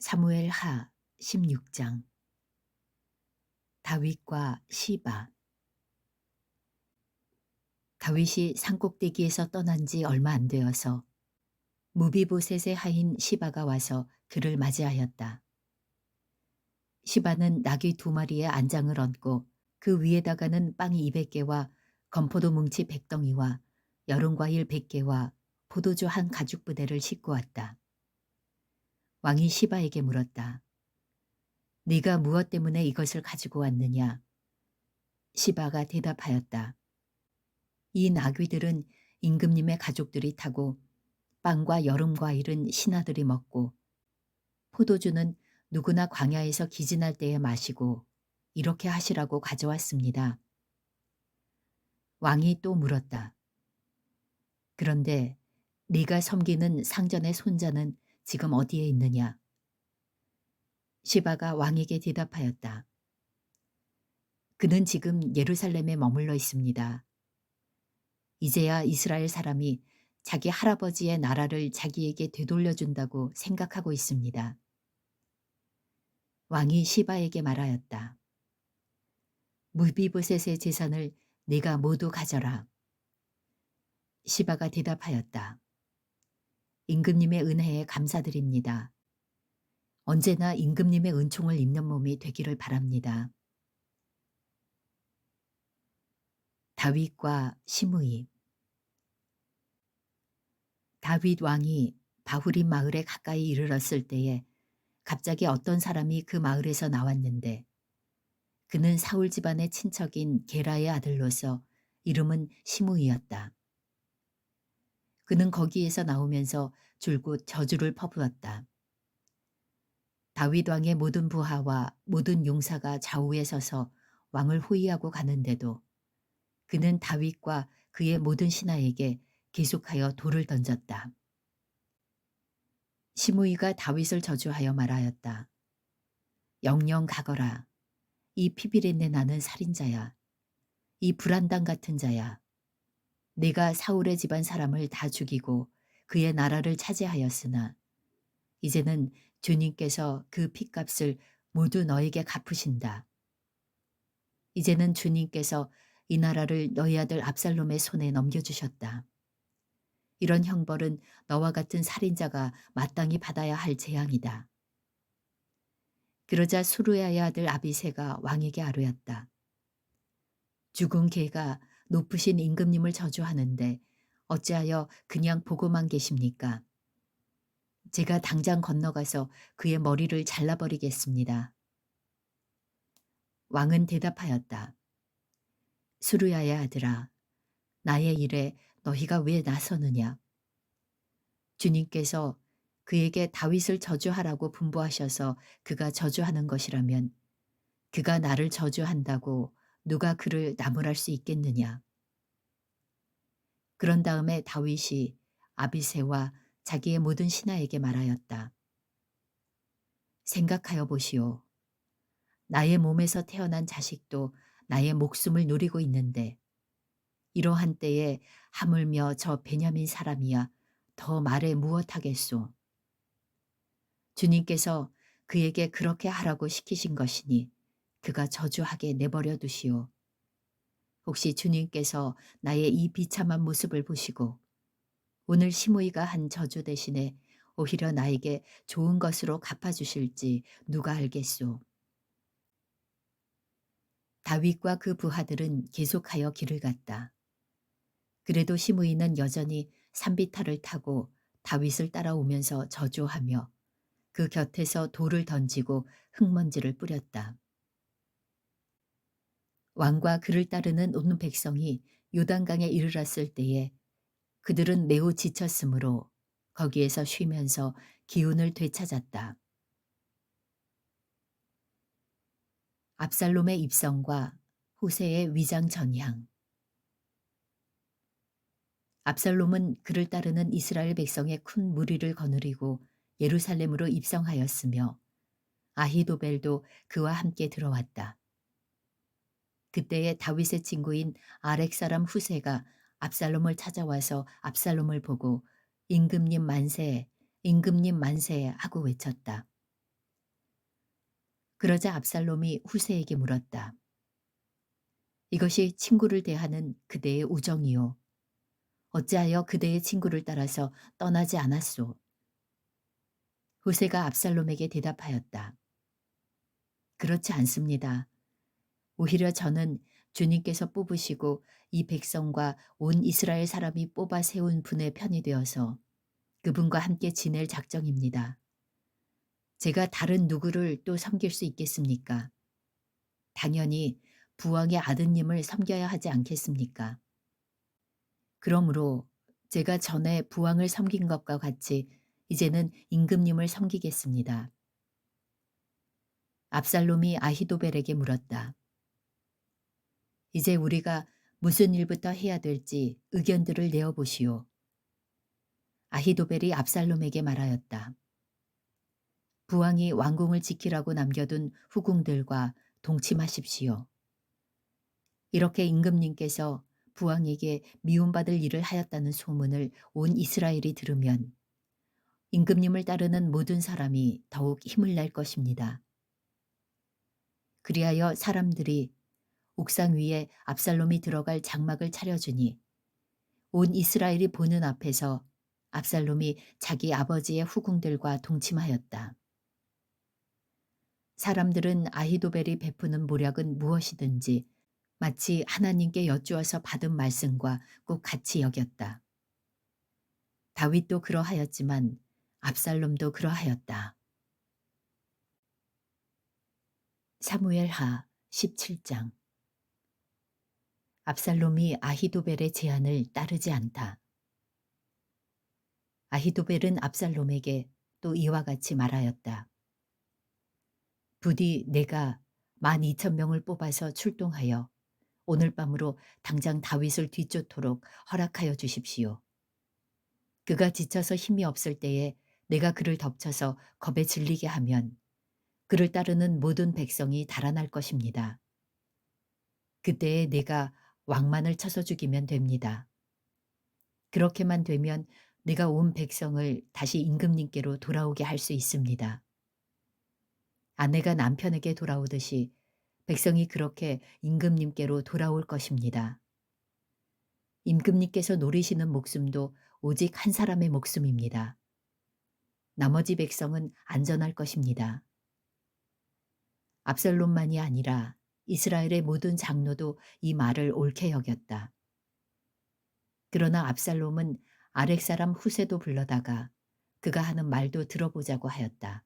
사무엘하 16장. 다윗과 시바. 다윗이 산꼭대기에서 떠난 지 얼마 안 되어서 무비보셋의 하인 시바가 와서 그를 맞이하였다. 시바는 나귀 2마리의 안장을 얹고 그 위에다가는 빵 200개와 건포도 뭉치 100덩이와 여름과일 100개와 포도주 한 가죽 부대를 싣고 왔다. 왕이 시바에게 물었다. 네가 무엇 때문에 이것을 가지고 왔느냐? 시바가 대답하였다. 이 나귀들은 임금님의 가족들이 타고 빵과 여름 과일은 신하들이 먹고 포도주는 누구나 광야에서 기진할 때에 마시고 이렇게 하시라고 가져왔습니다. 왕이 또 물었다. 그런데 네가 섬기는 상전의 손자는 지금 어디에 있느냐? 시바가 왕에게 대답하였다. 그는 지금 예루살렘에 머물러 있습니다. 이제야 이스라엘 사람이 자기 할아버지의 나라를 자기에게 되돌려준다고 생각하고 있습니다. 왕이 시바에게 말하였다. 무비보셋의 재산을 네가 모두 가져라. 시바가 대답하였다. 임금님의 은혜에 감사드립니다. 언제나 임금님의 은총을 입는 몸이 되기를 바랍니다. 다윗과 시므이. 다윗 왕이 바후림 마을에 가까이 이르렀을 때에 갑자기 어떤 사람이 그 마을에서 나왔는데 그는 사울 집안의 친척인 게라의 아들로서 이름은 시므이였다. 그는 거기에서 나오면서 줄곧 저주를 퍼부었다. 다윗 왕의 모든 부하와 모든 용사가 좌우에 서서 왕을 호위하고 가는데도 그는 다윗과 그의 모든 신하에게 계속하여 돌을 던졌다. 시므이가 다윗을 저주하여 말하였다. 영영 가거라. 이 피비린내 나는 살인자야. 이 불안당 같은 자야. 내가 사울의 집안 사람을 다 죽이고 그의 나라를 차지하였으나 이제는 주님께서 그 핏값을 모두 너에게 갚으신다. 이제는 주님께서 이 나라를 너희 아들 압살롬의 손에 넘겨주셨다. 이런 형벌은 너와 같은 살인자가 마땅히 받아야 할 재앙이다. 그러자 수르야의 아들 아비새가 왕에게 아뢰었다. 죽은 개가 높으신 임금님을 저주하는데 어찌하여 그냥 보고만 계십니까? 제가 당장 건너가서 그의 머리를 잘라버리겠습니다. 왕은 대답하였다. 수르야의 아들아, 나의 일에 너희가 왜 나서느냐? 주님께서 그에게 다윗을 저주하라고 분부하셔서 그가 저주하는 것이라면 그가 나를 저주한다고 누가 그를 나무랄 수 있겠느냐? 그런 다음에 다윗이 아비새와 자기의 모든 신하에게 말하였다. 생각하여 보시오. 나의 몸에서 태어난 자식도 나의 목숨을 노리고 있는데 이러한 때에 하물며 저 베냐민 사람이야 더 말해 무엇하겠소. 주님께서 그에게 그렇게 하라고 시키신 것이니 그가 저주하게 내버려 두시오. 혹시 주님께서 나의 이 비참한 모습을 보시고 오늘 시므이가 한 저주 대신에 오히려 나에게 좋은 것으로 갚아주실지 누가 알겠소. 다윗과 그 부하들은 계속하여 길을 갔다. 그래도 시므이는 여전히 산비탈을 타고 다윗을 따라오면서 저주하며 그 곁에서 돌을 던지고 흙먼지를 뿌렸다. 왕과 그를 따르는 온 백성이 요단강에 이르렀을 때에 그들은 매우 지쳤으므로 거기에서 쉬면서 기운을 되찾았다. 압살롬의 입성과 후세의 위장 전향. 압살롬은 그를 따르는 이스라엘 백성의 큰 무리를 거느리고 예루살렘으로 입성하였으며 아히도벨도 그와 함께 들어왔다. 그때에 다윗의 친구인 아렉 사람 후세가 압살롬을 찾아와서 압살롬을 보고 임금님 만세, 임금님 만세 하고 외쳤다. 그러자 압살롬이 후세에게 물었다. 이것이 친구를 대하는 그대의 우정이요. 어찌하여 그대의 친구를 따라서 떠나지 않았소? 후세가 압살롬에게 대답하였다. 그렇지 않습니다. 오히려 저는 주님께서 뽑으시고 이 백성과 온 이스라엘 사람이 뽑아 세운 분의 편이 되어서 그분과 함께 지낼 작정입니다. 제가 다른 누구를 또 섬길 수 있겠습니까? 당연히 부왕의 아드님을 섬겨야 하지 않겠습니까? 그러므로 제가 전에 부왕을 섬긴 것과 같이 이제는 임금님을 섬기겠습니다. 압살롬이 아히도벨에게 물었다. 이제 우리가 무슨 일부터 해야 될지 의견들을 내어보시오. 아히도벨이 압살롬에게 말하였다. 부왕이 왕궁을 지키라고 남겨둔 후궁들과 동침하십시오. 이렇게 임금님께서 부왕에게 미움받을 일을 하였다는 소문을 온 이스라엘이 들으면 임금님을 따르는 모든 사람이 더욱 힘을 낼 것입니다. 그리하여 사람들이 옥상 위에 압살롬이 들어갈 장막을 차려주니 온 이스라엘이 보는 앞에서 압살롬이 자기 아버지의 후궁들과 동침하였다. 사람들은 아히도벨이 베푸는 모략은 무엇이든지 마치 하나님께 여쭈어서 받은 말씀과 꼭 같이 여겼다. 다윗도 그러하였지만 압살롬도 그러하였다. 사무엘하 17장. 압살롬이 아히도벨의 제안을 따르지 않다. 아히도벨은 압살롬에게 또 이와 같이 말하였다. 부디 내가 12,000명을 뽑아서 출동하여 오늘 밤으로 당장 다윗을 뒤쫓도록 허락하여 주십시오. 그가 지쳐서 힘이 없을 때에 내가 그를 덮쳐서 겁에 질리게 하면 그를 따르는 모든 백성이 달아날 것입니다. 그때에 내가 왕만을 쳐서 죽이면 됩니다. 그렇게만 되면 내가 온 백성을 다시 임금님께로 돌아오게 할 수 있습니다. 아내가 남편에게 돌아오듯이 백성이 그렇게 임금님께로 돌아올 것입니다. 임금님께서 노리시는 목숨도 오직 한 사람의 목숨입니다. 나머지 백성은 안전할 것입니다. 압살롬만이 아니라 이스라엘의 모든 장로도 이 말을 옳게 여겼다. 그러나 압살롬은 아렉 사람 후세도 불러다가 그가 하는 말도 들어보자고 하였다.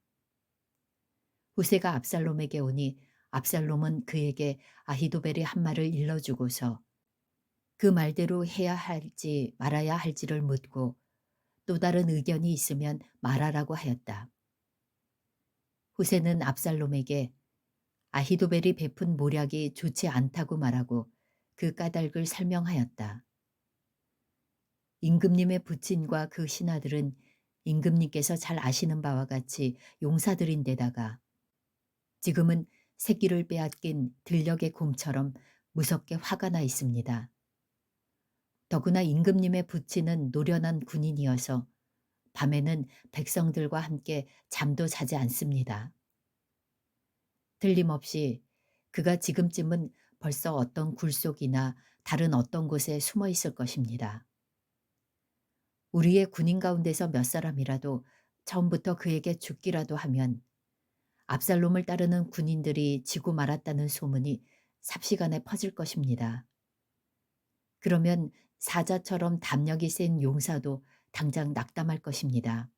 후세가 압살롬에게 오니 압살롬은 그에게 아히도벨이 한 말을 일러주고서 그 말대로 해야 할지 말아야 할지를 묻고 또 다른 의견이 있으면 말하라고 하였다. 후세는 압살롬에게 아히도벨이 베푼 모략이 좋지 않다고 말하고 그 까닭을 설명하였다. 임금님의 부친과 그 신하들은 임금님께서 잘 아시는 바와 같이 용사들인데다가 지금은 새끼를 빼앗긴 들녘의 곰처럼 무섭게 화가 나 있습니다. 더구나 임금님의 부친은 노련한 군인이어서 밤에는 백성들과 함께 잠도 자지 않습니다. 틀림없이 그가 지금쯤은 벌써 어떤 굴속이나 다른 어떤 곳에 숨어 있을 것입니다. 우리의 군인 가운데서 몇 사람이라도 처음부터 그에게 죽기라도 하면 압살롬을 따르는 군인들이 지고 말았다는 소문이 삽시간에 퍼질 것입니다. 그러면 사자처럼 담력이 센 용사도 당장 낙담할 것입니다.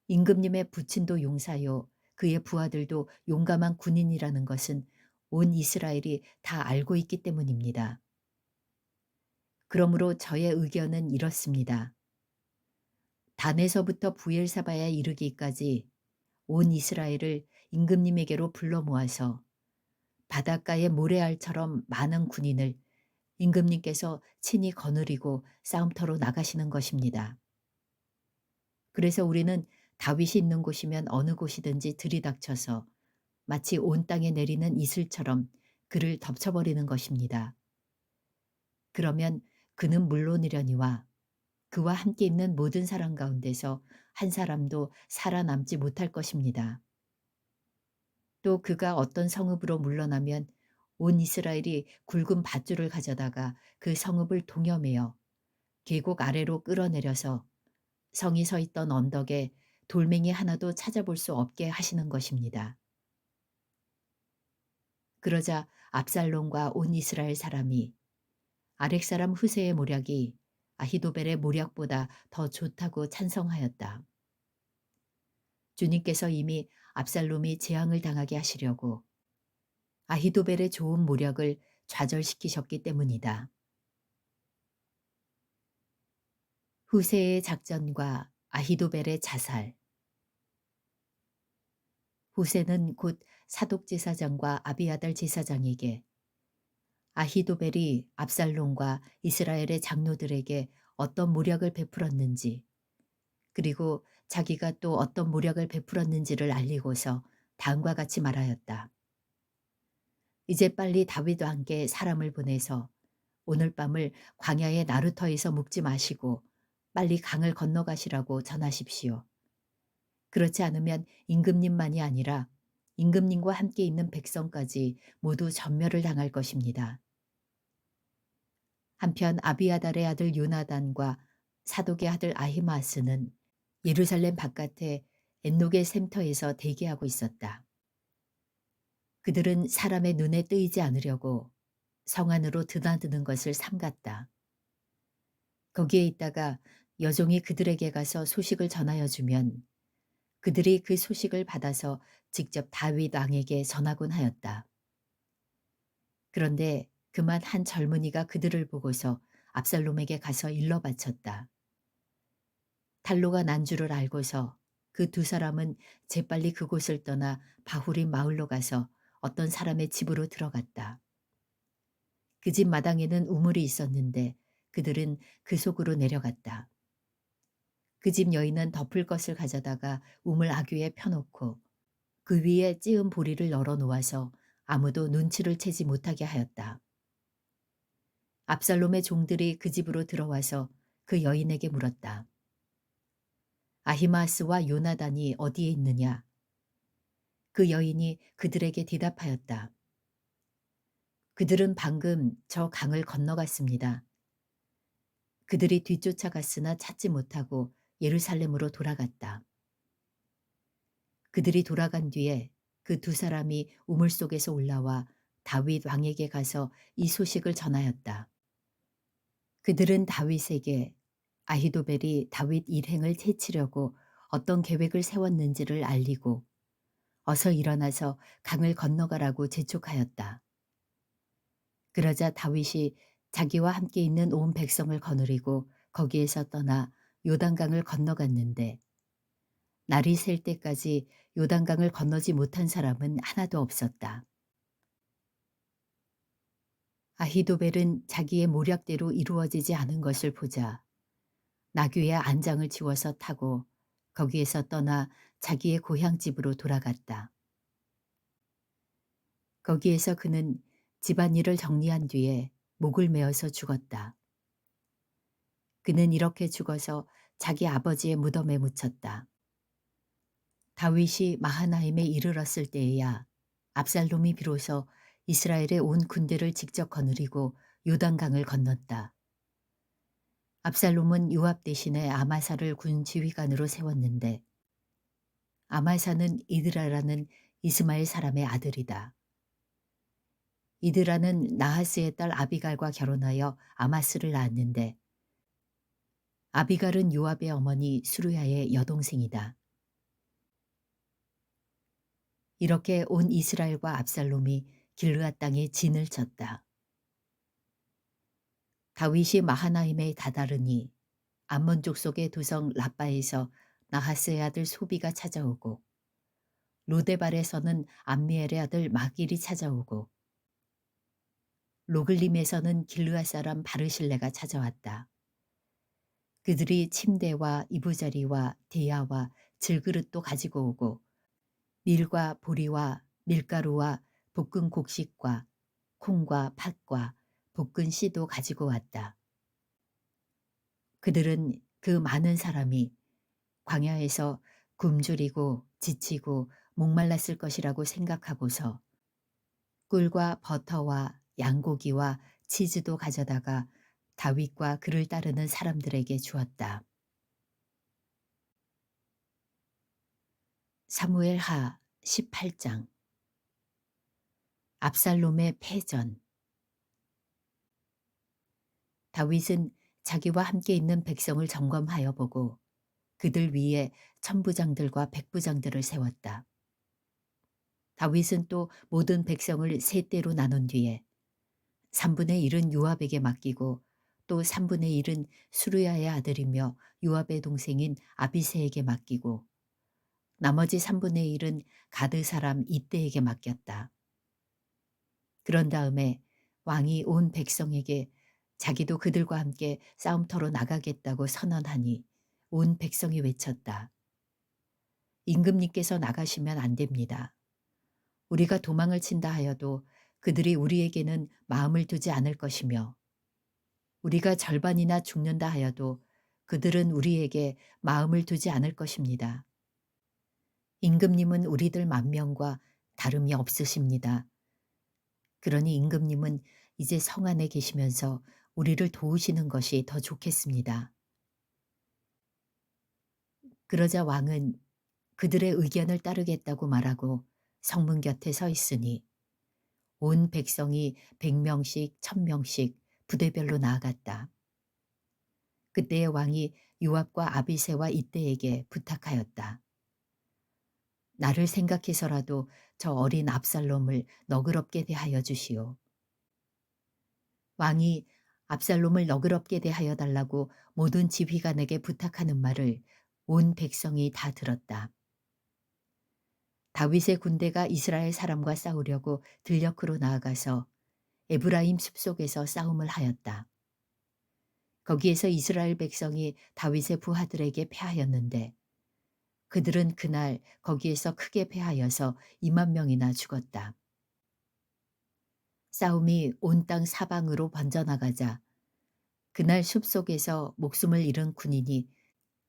임금님의 부친도 용사요 그의 부하들도 용감한 군인이라는 것은 온 이스라엘이 다 알고 있기 때문입니다. 그러므로 저의 의견은 이렇습니다. 단에서부터 부엘사바에 이르기까지 온 이스라엘을 임금님에게로 불러 모아서 바닷가의 모래알처럼 많은 군인을 임금님께서 친히 거느리고 싸움터로 나가시는 것입니다. 그래서 우리는 다윗이 있는 곳이면 어느 곳이든지 들이닥쳐서 마치 온 땅에 내리는 이슬처럼 그를 덮쳐버리는 것입니다. 그러면 그는 물론이려니와 그와 함께 있는 모든 사람 가운데서 한 사람도 살아남지 못할 것입니다. 또 그가 어떤 성읍으로 물러나면 온 이스라엘이 굵은 밧줄을 가져다가 그 성읍을 동여매어 계곡 아래로 끌어내려서 성이 서 있던 언덕에 돌멩이 하나도 찾아볼 수 없게 하시는 것입니다. 그러자 압살롬과 온 이스라엘 사람이 아렉 사람 후세의 모략이 아히도벨의 모략보다 더 좋다고 찬성하였다. 주님께서 이미 압살롬이 재앙을 당하게 하시려고 아히도벨의 좋은 모략을 좌절시키셨기 때문이다. 후세의 작전과 아히도벨의 자살. 후세는 곧 사독 제사장과 아비아달 제사장에게 아히도벨이 압살롬과 이스라엘의 장로들에게 어떤 모략을 베풀었는지, 그리고 자기가 또 어떤 모략을 베풀었는지를 알리고서 다음과 같이 말하였다. 이제 빨리 다윗과 함께 사람을 보내서 오늘 밤을 광야의 나루터에서 묵지 마시고 빨리 강을 건너가시라고 전하십시오. 그렇지 않으면 임금님만이 아니라 임금님과 함께 있는 백성까지 모두 전멸을 당할 것입니다. 한편 아비아달의 아들 요나단과 사독의 아들 아히마스는 예루살렘 바깥에 엔녹의 샘터에서 대기하고 있었다. 그들은 사람의 눈에 뜨이지 않으려고 성 안으로 드나드는 것을 삼갔다. 거기에 있다가 여종이 그들에게 가서 소식을 전하여 주면 그들이 그 소식을 받아서 직접 다윗 왕에게 전하곤 하였다. 그런데 그만 한 젊은이가 그들을 보고서 압살롬에게 가서 일러 바쳤다. 탈로가 난 줄을 알고서 그 두 사람은 재빨리 그곳을 떠나 바후림 마을로 가서 어떤 사람의 집으로 들어갔다. 그 집 마당에는 우물이 있었는데 그들은 그 속으로 내려갔다. 그 집 여인은 덮을 것을 가져다가 우물 아귀에 펴놓고 그 위에 찌은 보리를 널어 놓아서 아무도 눈치를 채지 못하게 하였다. 압살롬의 종들이 그 집으로 들어와서 그 여인에게 물었다. 아히마스와 요나단이 어디에 있느냐? 그 여인이 그들에게 대답하였다. 그들은 방금 저 강을 건너갔습니다. 그들이 뒤쫓아갔으나 찾지 못하고 예루살렘으로 돌아갔다. 그들이 돌아간 뒤에 그 두 사람이 우물 속에서 올라와 다윗 왕에게 가서 이 소식을 전하였다. 그들은 다윗에게 아히도벨이 다윗 일행을 해치려고 어떤 계획을 세웠는지를 알리고 어서 일어나서 강을 건너가라고 재촉하였다. 그러자 다윗이 자기와 함께 있는 온 백성을 거느리고 거기에서 떠나 요단강을 건너갔는데 날이 셀 때까지 요단강을 건너지 못한 사람은 하나도 없었다. 아히도벨은 자기의 모략대로 이루어지지 않은 것을 보자 나귀의 안장을 지워서 타고 거기에서 떠나 자기의 고향집으로 돌아갔다. 거기에서 그는 집안일을 정리한 뒤에 목을 메어서 죽었다. 그는 이렇게 죽어서 자기 아버지의 무덤에 묻혔다. 다윗이 마하나임에 이르렀을 때에야 압살롬이 비로소 이스라엘의 온 군대를 직접 거느리고 요단강을 건넜다. 압살롬은 요압 대신에 아마사를 군 지휘관으로 세웠는데 아마사는 이드라라는 이스마엘 사람의 아들이다. 이드라는 나하스의 딸 아비갈과 결혼하여 아마스를 낳았는데 아비갈은 요압의 어머니 수르야의 여동생이다. 이렇게 온 이스라엘과 압살롬이 길르앗 땅에 진을 쳤다. 다윗이 마하나임에 다다르니 암몬 족속의 두성 라빠에서 나하스의 아들 소비가 찾아오고 로데발에서는 암미엘의 아들 마길이 찾아오고 로글림에서는 길르앗 사람 바르실레가 찾아왔다. 그들이 침대와 이부자리와 대야와 질그릇도 가지고 오고 밀과 보리와 밀가루와 볶은 곡식과 콩과 팥과 볶은 씨도 가지고 왔다. 그들은 그 많은 사람이 광야에서 굶주리고 지치고 목말랐을 것이라고 생각하고서 꿀과 버터와 양고기와 치즈도 가져다가 다윗과 그를 따르는 사람들에게 주었다. 사무엘하 18장. 압살롬의 패전. 다윗은 자기와 함께 있는 백성을 점검하여 보고 그들 위에 천부장들과 백부장들을 세웠다. 다윗은 또 모든 백성을 세 떼로 나눈 뒤에 3분의 1은 요압에게 맡기고 또 3분의 1은 수르야의 아들이며 요압의 동생인 아비새에게 맡기고 나머지 3분의 1은 가드 사람 이때에게 맡겼다. 그런 다음에 왕이 온 백성에게 자기도 그들과 함께 싸움터로 나가겠다고 선언하니 온 백성이 외쳤다. 임금님께서 나가시면 안 됩니다. 우리가 도망을 친다 하여도 그들이 우리에게는 마음을 두지 않을 것이며 우리가 절반이나 죽는다 하여도 그들은 우리에게 마음을 두지 않을 것입니다. 임금님은 우리들 만명과 다름이 없으십니다. 그러니 임금님은 이제 성 안에 계시면서 우리를 도우시는 것이 더 좋겠습니다. 그러자 왕은 그들의 의견을 따르겠다고 말하고 성문 곁에 서 있으니 온 백성이 100명씩 1000명씩 부대별로 나아갔다. 그때의 왕이 요압과 아비새와 이때에게 부탁하였다. 나를 생각해서라도 저 어린 압살롬을 너그럽게 대하여 주시오. 왕이 압살롬을 너그럽게 대하여 달라고 모든 지휘관에게 부탁하는 말을 온 백성이 다 들었다. 다윗의 군대가 이스라엘 사람과 싸우려고 들녘으로 나아가서 에브라임 숲속에서 싸움을 하였다. 거기에서 이스라엘 백성이 다윗의 부하들에게 패하였는데 그들은 그날 거기에서 크게 패하여서 2만 명이나 죽었다. 싸움이 온 땅 사방으로 번져나가자 그날 숲속에서 목숨을 잃은 군인이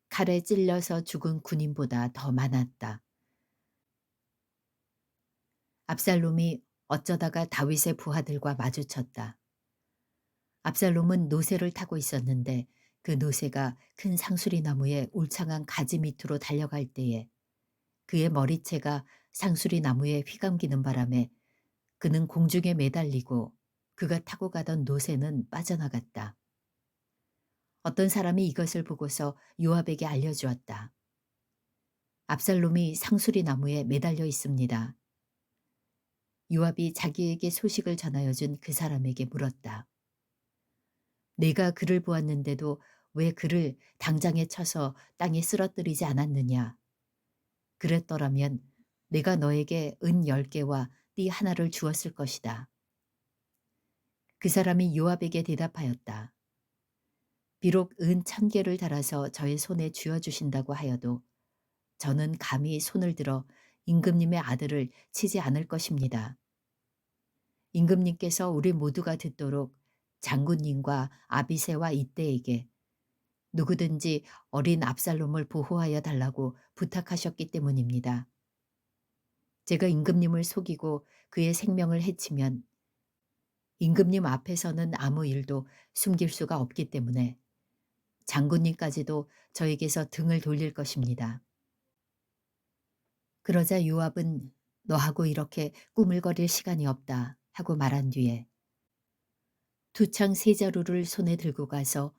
칼에 찔려서 죽은 군인보다 더 많았다. 압살롬이 어쩌다가 다윗의 부하들과 마주쳤다. 압살롬은 노새를 타고 있었는데 그 노새가 큰 상수리 나무의 울창한 가지 밑으로 달려갈 때에 그의 머리채가 상수리 나무에 휘감기는 바람에 그는 공중에 매달리고 그가 타고 가던 노새는 빠져나갔다. 어떤 사람이 이것을 보고서 요압에게 알려주었다. 압살롬이 상수리 나무에 매달려 있습니다. 요압이 자기에게 소식을 전하여 준 그 사람에게 물었다. 내가 그를 보았는데도 왜 그를 당장에 쳐서 땅에 쓰러뜨리지 않았느냐. 그랬더라면 내가 너에게 은 10개와 띠 하나를 주었을 것이다. 그 사람이 요압에게 대답하였다. 비록 은 1000개를 달아서 저의 손에 쥐어주신다고 하여도 저는 감히 손을 들어 임금님의 아들을 치지 않을 것입니다. 임금님께서 우리 모두가 듣도록 장군님과 아비새와 이때에게 누구든지 어린 압살롬을 보호하여 달라고 부탁하셨기 때문입니다. 제가 임금님을 속이고 그의 생명을 해치면 임금님 앞에서는 아무 일도 숨길 수가 없기 때문에 장군님까지도 저에게서 등을 돌릴 것입니다. 그러자 요압은 너하고 이렇게 꾸물거릴 시간이 없다 하고 말한 뒤에 두창 세 자루를 손에 들고 가서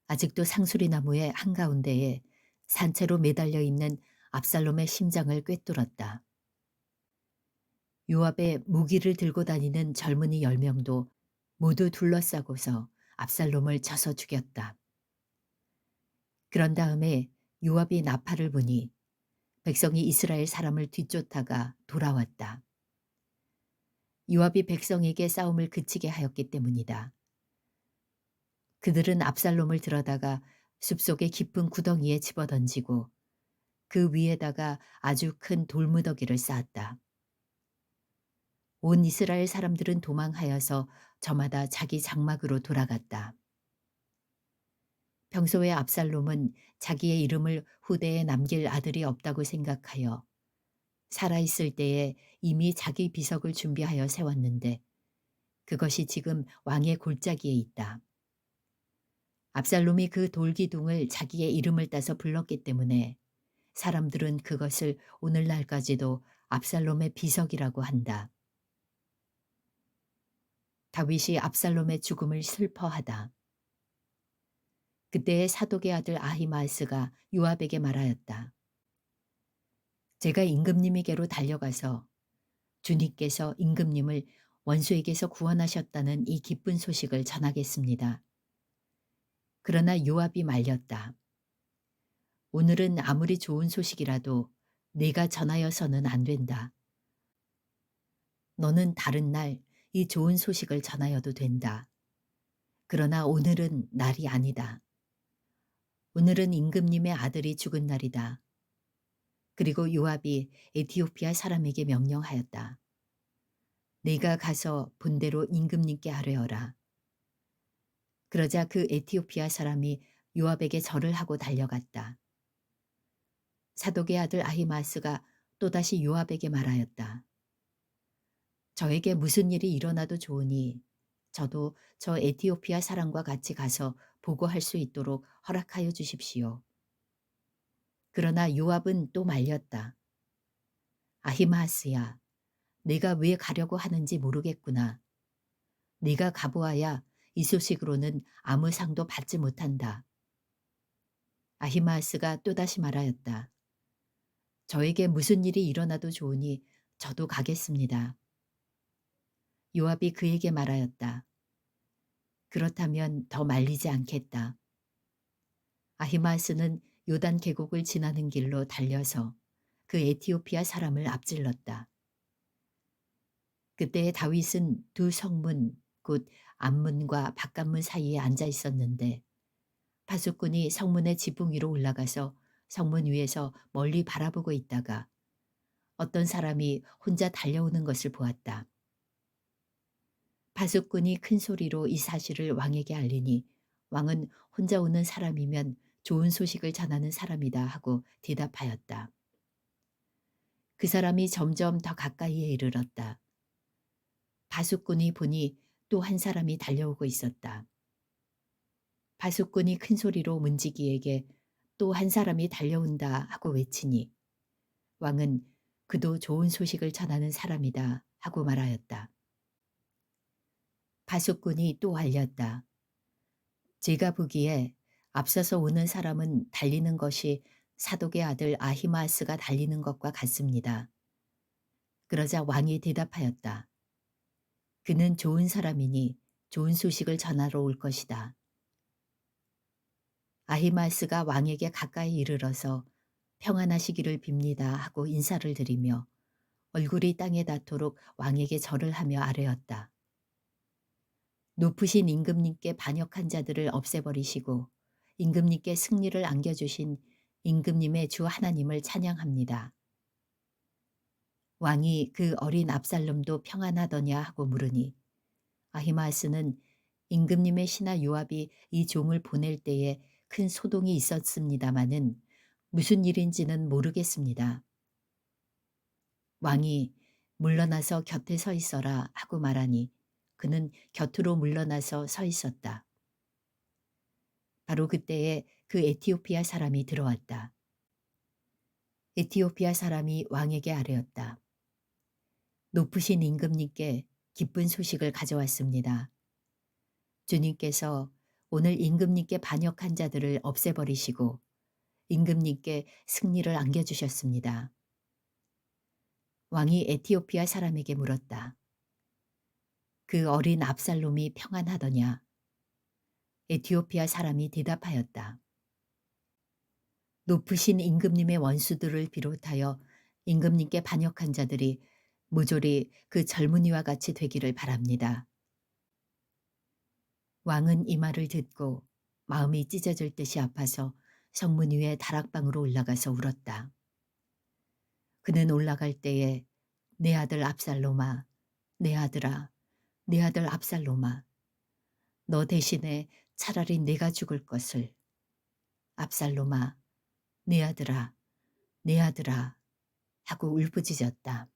아직도 상수리 나무의 한가운데에 산채로 매달려 있는 압살롬의 심장을 꿰뚫었다. 요압의 무기를 들고 다니는 젊은이 10명도 모두 둘러싸고서 압살롬을 쳐서 죽였다. 그런 다음에 요압이 나팔을 부니 백성이 이스라엘 사람을 뒤쫓다가 돌아왔다. 요압이 백성에게 싸움을 그치게 하였기 때문이다. 그들은 압살롬을 들어다가 숲속의 깊은 구덩이에 집어던지고 그 위에다가 아주 큰 돌무더기를 쌓았다. 온 이스라엘 사람들은 도망하여서 저마다 자기 장막으로 돌아갔다. 평소에 압살롬은 자기의 이름을 후대에 남길 아들이 없다고 생각하여 살아있을 때에 이미 자기 비석을 준비하여 세웠는데 그것이 지금 왕의 골짜기에 있다. 압살롬이 그 돌기둥을 자기의 이름을 따서 불렀기 때문에 사람들은 그것을 오늘날까지도 압살롬의 비석이라고 한다. 다윗이 압살롬의 죽음을 슬퍼하다. 그때의 사독의 아들 아히마아스가 요압에게 말하였다. 제가 임금님에게로 달려가서 주님께서 임금님을 원수에게서 구원하셨다는 이 기쁜 소식을 전하겠습니다. 그러나 요압이 말렸다. 오늘은 아무리 좋은 소식이라도 네가 전하여서는 안 된다. 너는 다른 날 이 좋은 소식을 전하여도 된다. 그러나 오늘은 날이 아니다. 오늘은 임금님의 아들이 죽은 날이다. 그리고 요압이 에티오피아 사람에게 명령하였다. 네가 가서 본대로 임금님께 아뢰어라. 그러자 그 에티오피아 사람이 요압에게 절을 하고 달려갔다. 사독의 아들 아히마스가 또다시 요압에게 말하였다. 저에게 무슨 일이 일어나도 좋으니 저도 저 에티오피아 사람과 같이 가서 보고할 수 있도록 허락하여 주십시오. 그러나 요압은 또 말렸다. 아히마스야, 네가 왜 가려고 하는지 모르겠구나. 네가 가보아야 이 소식으로는 아무 상도 받지 못한다. 아히마스가 또다시 말하였다. 저에게 무슨 일이 일어나도 좋으니 저도 가겠습니다. 요압이 그에게 말하였다. 그렇다면 더 말리지 않겠다. 아히마스는 요단 계곡을 지나는 길로 달려서 그 에티오피아 사람을 앞질렀다. 그때 다윗은 두 성문 곧 앞문과 바깥문 사이에 앉아 있었는데 파수꾼이 성문의 지붕 위로 올라가서 성문 위에서 멀리 바라보고 있다가 어떤 사람이 혼자 달려오는 것을 보았다. 파수꾼이 큰 소리로 이 사실을 왕에게 알리니 왕은 혼자 오는 사람이면 좋은 소식을 전하는 사람이다 하고 대답하였다. 그 사람이 점점 더 가까이에 이르렀다. 파수꾼이 보니 또 한 사람이 달려오고 있었다. 파수꾼이 큰 소리로 문지기에게 또 한 사람이 달려온다 하고 외치니 왕은 그도 좋은 소식을 전하는 사람이다 하고 말하였다. 파수꾼이 또 알렸다. 제가 보기에 앞서서 오는 사람은 달리는 것이 사독의 아들 아히마스가 달리는 것과 같습니다. 그러자 왕이 대답하였다. 그는 좋은 사람이니 좋은 소식을 전하러 올 것이다. 아히마스가 왕에게 가까이 이르러서 평안하시기를 빕니다 하고 인사를 드리며 얼굴이 땅에 닿도록 왕에게 절을 하며 아뢰었다. 높으신 임금님께 반역한 자들을 없애버리시고 임금님께 승리를 안겨주신 임금님의 주 하나님을 찬양합니다. 왕이 그 어린 압살롬도 평안하더냐 하고 물으니 아히마스는 임금님의 신하 요압이 이 종을 보낼 때에 큰 소동이 있었습니다마는 무슨 일인지는 모르겠습니다. 왕이 물러나서 곁에 서 있어라 하고 말하니 그는 곁으로 물러나서 서 있었다. 바로 그때에 그 에티오피아 사람이 들어왔다. 에티오피아 사람이 왕에게 아뢰었다. 높으신 임금님께 기쁜 소식을 가져왔습니다. 주님께서 오늘 임금님께 반역한 자들을 없애버리시고 임금님께 승리를 안겨주셨습니다. 왕이 에티오피아 사람에게 물었다. 그 어린 압살롬이 평안하더냐? 에티오피아 사람이 대답하였다. 높으신 임금님의 원수들을 비롯하여 임금님께 반역한 자들이 모조리 그 젊은이와 같이 되기를 바랍니다. 왕은 이 말을 듣고 마음이 찢어질 듯이 아파서 성문 위에 다락방으로 올라가서 울었다. 그는 올라갈 때에 내 아들 압살롬아, 내 아들아, 내 아들 압살롬아, 너 대신에 차라리 내가 죽을 것을. 압살롬아, 내 아들아, 내 아들아. 하고 울부짖었다.